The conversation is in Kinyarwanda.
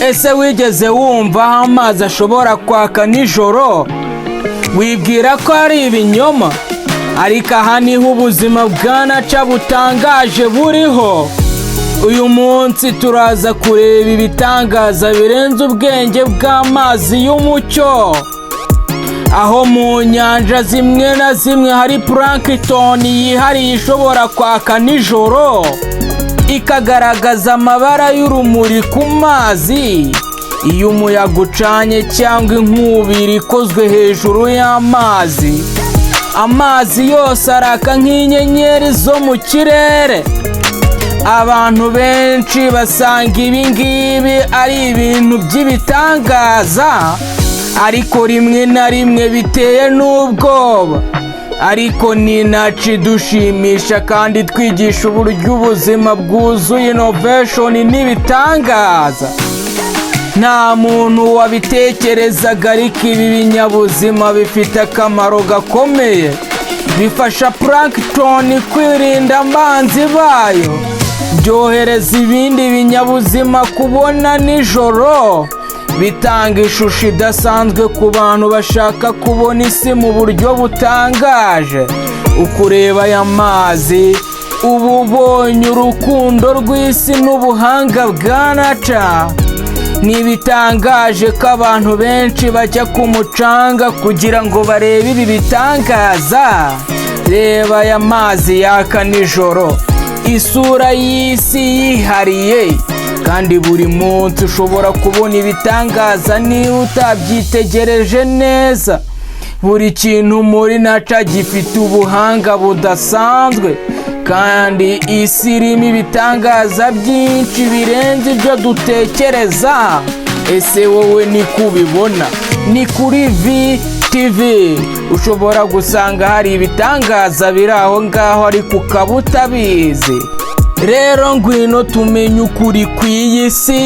ese wigeze wumva aho amazi ashobora kwaka nijoro? Wibwira ko ari ibinyoma? Ariko aha niho ubuzima bwa naca butangaje buriho. Uyu munsi turaza kureba ibitangaza birenze ubwenge bw'amazi y'umucyo, aho mu nyanja zimwe na zimwe hari plankton yihariye ishobora kwaka nijoro ikagaragaza amabara y'urumuri ku mazi iyo umuyaga ucanye cyangwa inkubiri ikozwe hejuru y'amazi. Amazi yose araka nk'inyenyeri zo mu kirere. Abantu benshi basanga ibi ngibi ari ibintu by'ibitangaza, ariko rimwe na rimwe biteye n'ubwoba. Ariko ni naca idushimisha kandi twigisha uburyo ubuzima bwuzuye innovation n'ibitangaza. Nta muntu wabitekerezaga, ariko ibi binyabuzima bifite akamaro gakomeye. Bifasha plankton kwirinda abanzi bayo, byohereza ibindi binyabuzima kubona nijoro, bitanga ishusho idasanzwe ku bantu bashaka kubona isi mu buryo butangaje. Ukureba aya mazi uba ubonye urukundo rw'isi n'ubuhanga bwa naca. Ntibitangaje ko abantu benshi bajya ku mucanga kugira ngo barebe ibi bitangaza. Reba aya mazi yaka nijoro, isura y'isi yihariye, kandi buri munsi ushobora kubona ibitangaza niba utabyitegereje neza. Buri kintu muri naca gifite ubuhanga budasanzwe, kandi isi irimo ibitangaza byinshi birenze ibyo dutekereza. Ese wowe niko ubibona? Ni kuri VTV ushobora gusanga hari ibitangaza biri aho ngaho, ariko ukaba utabizi. Rero ngwino tumenye ukuri kw'iyi si.